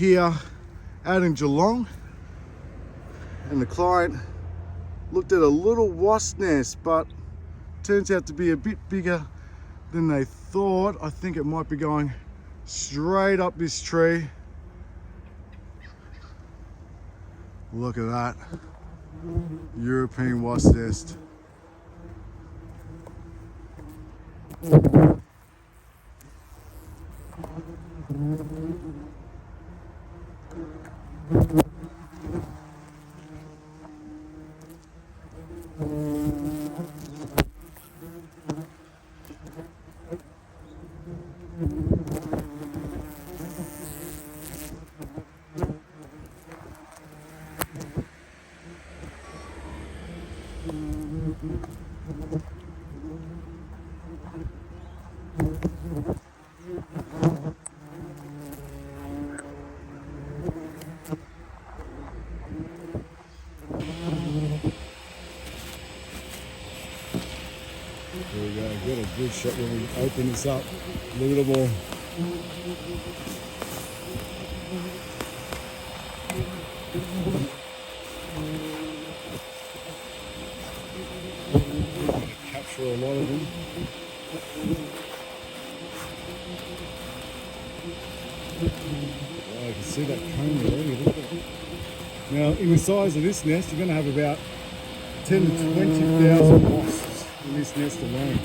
here out in Geelong, and the client looked at a little wasp nest, but turns out to be a bit bigger than they thought. I think it might be going straight up this tree. Look at that. European wasp nest. There we go, get a good shot when we open this up. Look at them all. Capture a lot of them. Oh, you can see that cone already, look at it. Now, in the size of this nest, you're going to have about 10 to 20,000 wasps in this nest alone.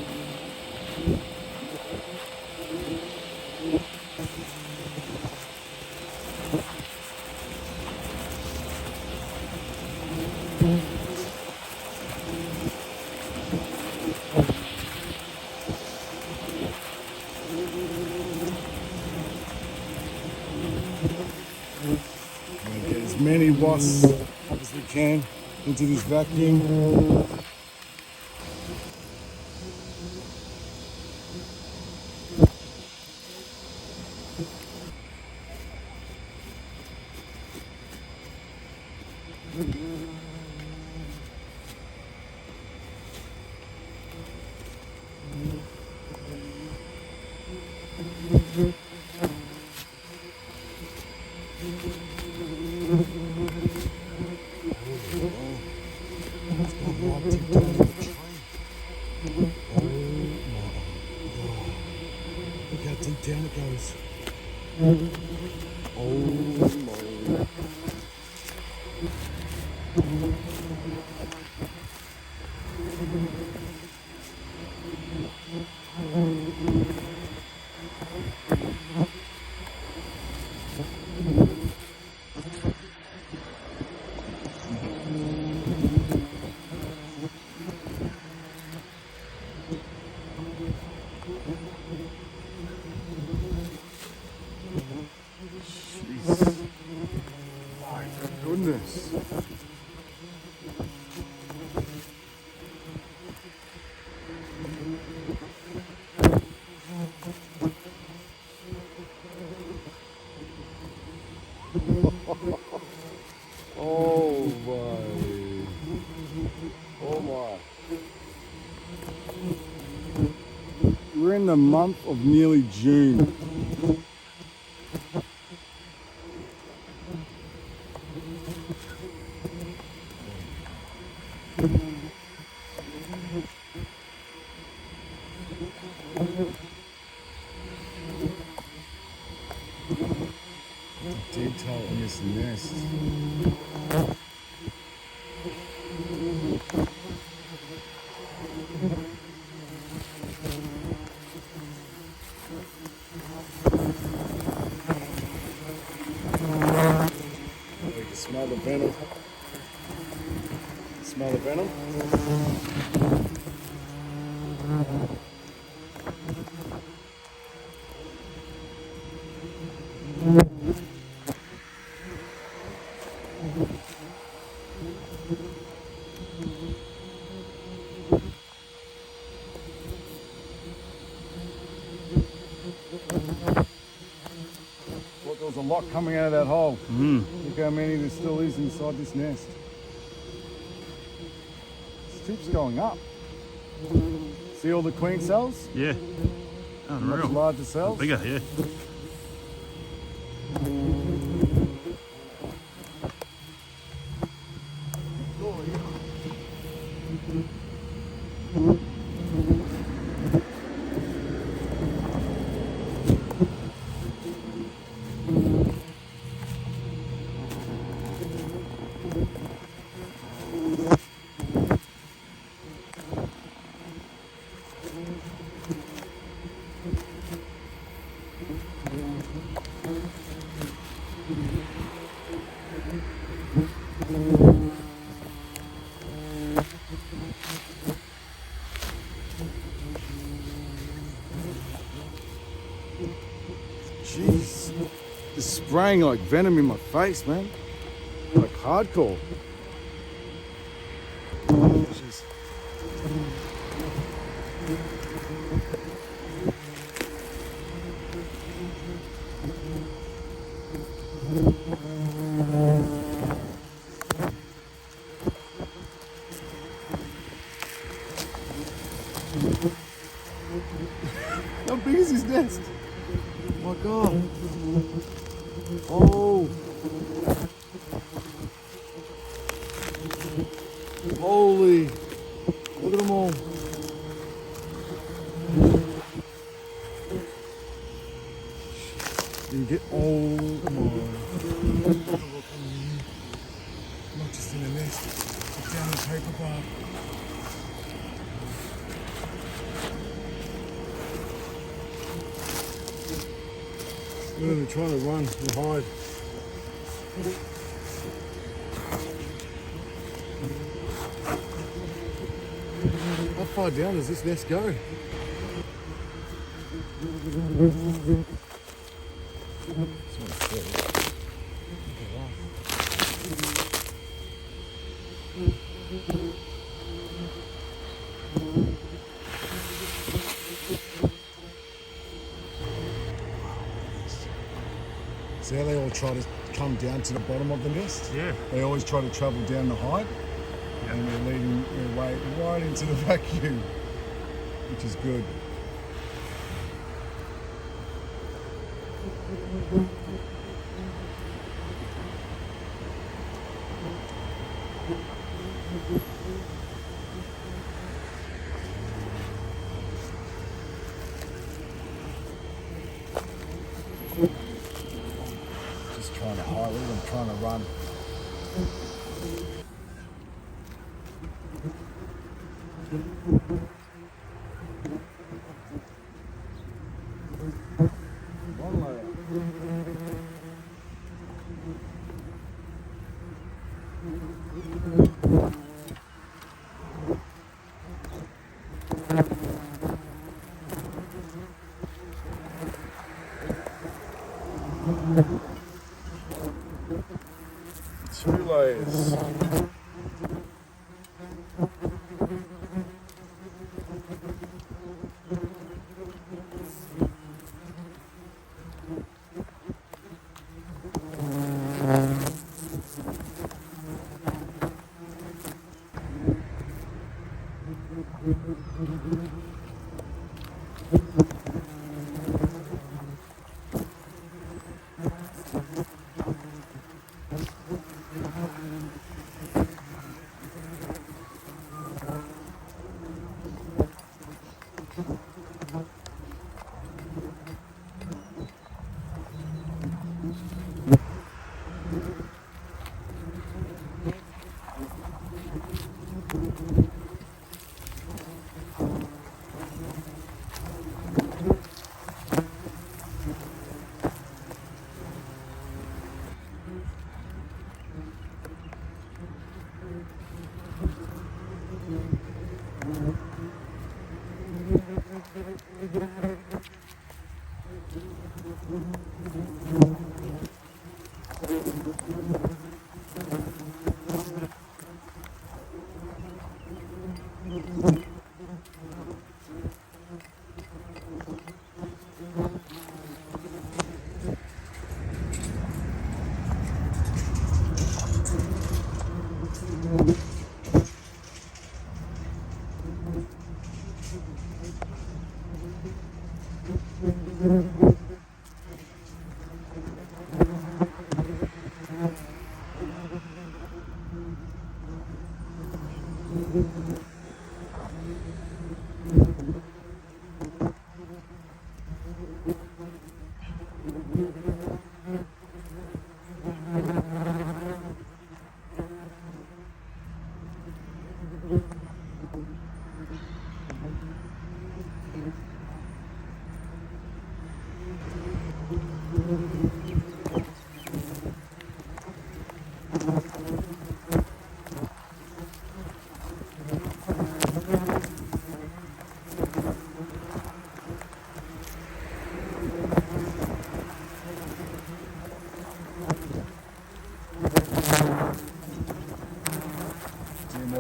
Get as many wasps as we can into this vacuum. Look how deep down it goes. Oh my. Goodness. Oh my. Oh my. We're in the month of nearly June. Detail in this nest. You can smell the venom. Smell the venom? Thought there was a lot coming out of that hole. Look how many there still is inside this nest. This tip's going up. See all the queen cells? Yeah. Much larger cells. Bigger, yeah. Jeez, they're spraying like venom in my face, man. Like hardcore. Jeez. How big is his nest? Oh my god. Oh. Holy. Look at them all. You get, oh my. Not just in a nest, but down the paper bar. They're trying to run and hide. How far down does this nest go? See how they all try to come down to the bottom of the nest? Yeah. They always try to travel down the height, and they're leading their way right into the vacuum, which is good. Just trying to hide, look at them trying to run. One layer. Two layers.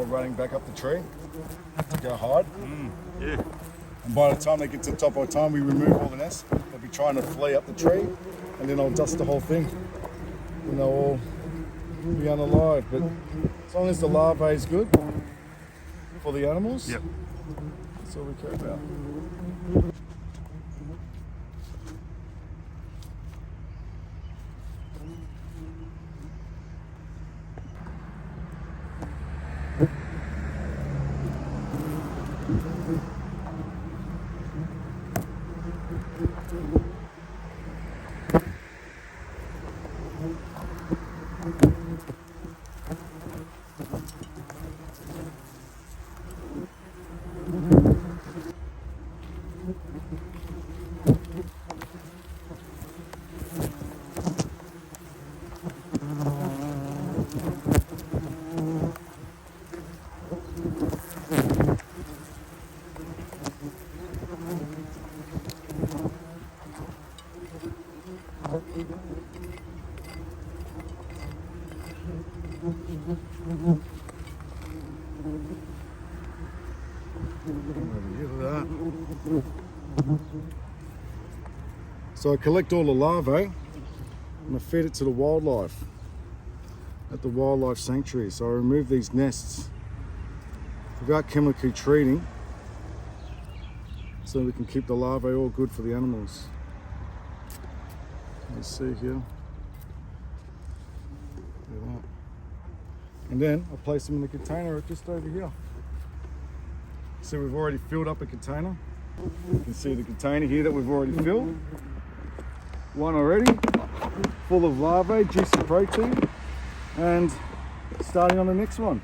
Running back up the tree to go hide. Yeah. And by the time they get to the top, by the time we remove all the nests, they'll be trying to flee up the tree, and then I'll dust the whole thing, and they'll all be unalive. But as long as the larvae is good for the animals, Yep. that's all we care about. So I collect all the larvae and I feed it to the wildlife at the wildlife sanctuary. So I remove these nests without chemically treating, so we can keep the larvae all good for the animals. Let's see here. Look at that. And then I place them in the container just over here. So we've already filled up a container. You can see the container here that we've already filled. One already, full of larvae, juicy protein, and starting on the next one.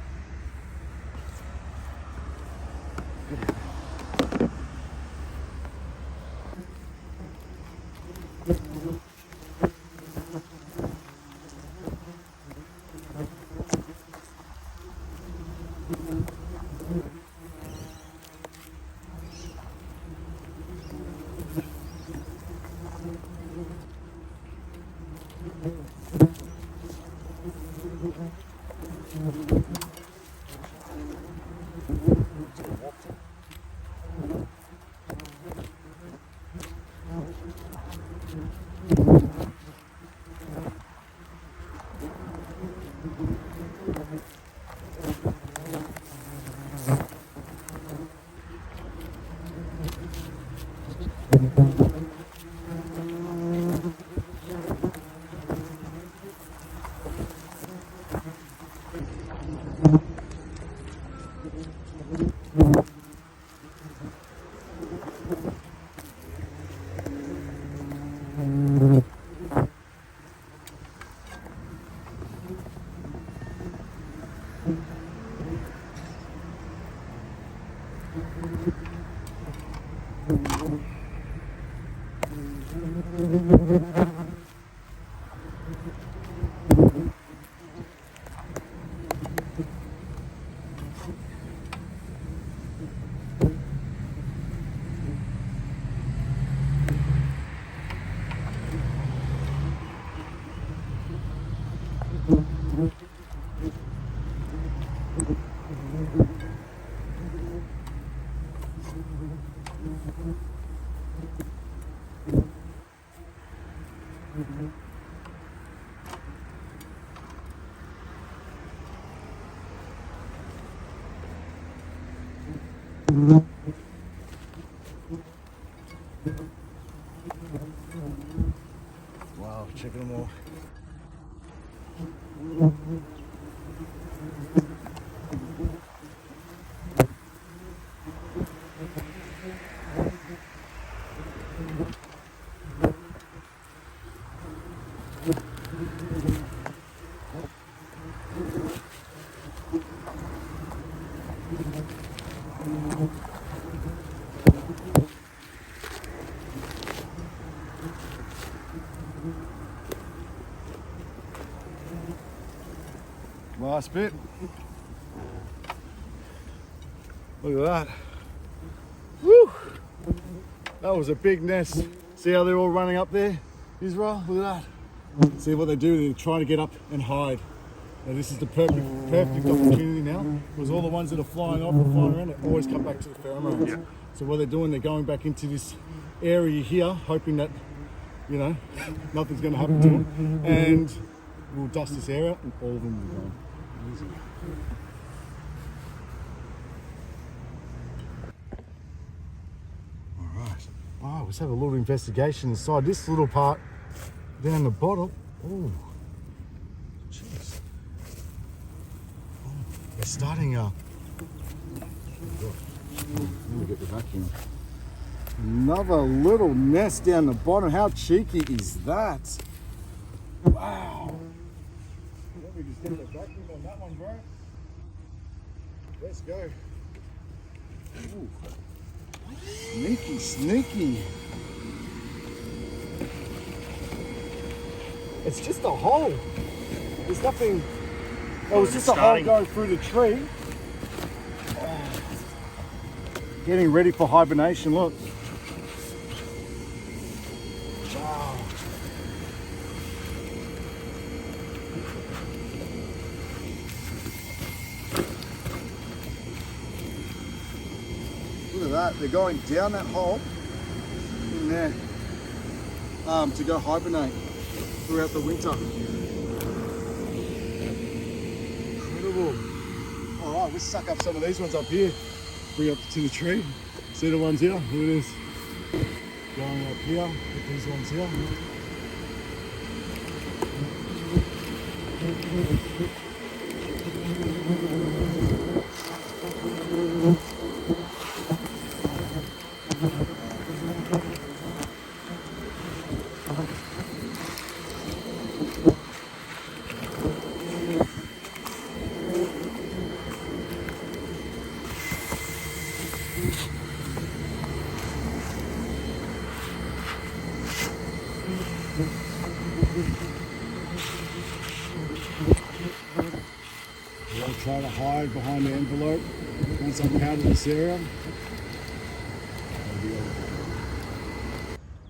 Wow, checking them all. Last bit. Look at that. Woo! That was a big nest. See how they're all running up there, Israel? Look at that. See what they do? They're trying to get up and hide. Now this is the perfect opportunity now, because all the ones that are flying off and flying around, they always come back to the pheromones. Yeah. So what they're doing, they're going back into this area here, hoping that, you know, nothing's going to happen to them. And we'll dust this area and all of them will be gone. Easy. All right. Wow, let's have a little investigation inside this little part down the bottom. Oh, jeez. Oh, they're starting Let me get the vacuum. Another little nest down the bottom. How cheeky is that? Wow. Let me just get the vacuum on that one, bro. Let's go. Ooh. Sneaky, sneaky. It's just a hole. There's nothing. Oh, it's just a hole going through the tree. Oh. Getting ready for hibernation, look. Wow. Look at that, they're going down that hole in there to go hibernate throughout the winter. Incredible. All right, let's suck up some of these ones up here. Bring up to the tree. See the ones here? Here it is. Going up here, put these ones here. I'll try to hide behind the envelope once I'm out of this area.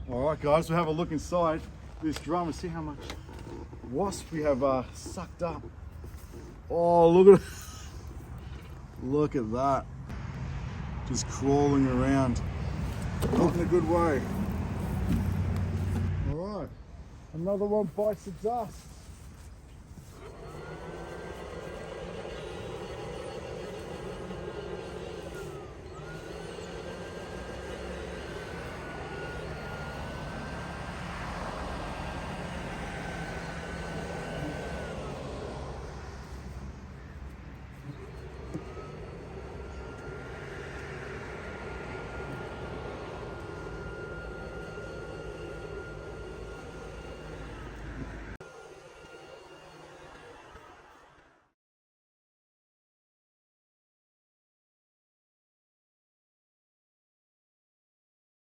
Alright guys, we'll have a look inside this drum and see how much wasp we have sucked up. Oh, look at it. Look at that. Just crawling around. Not in a good way. Alright, another one bites the dust.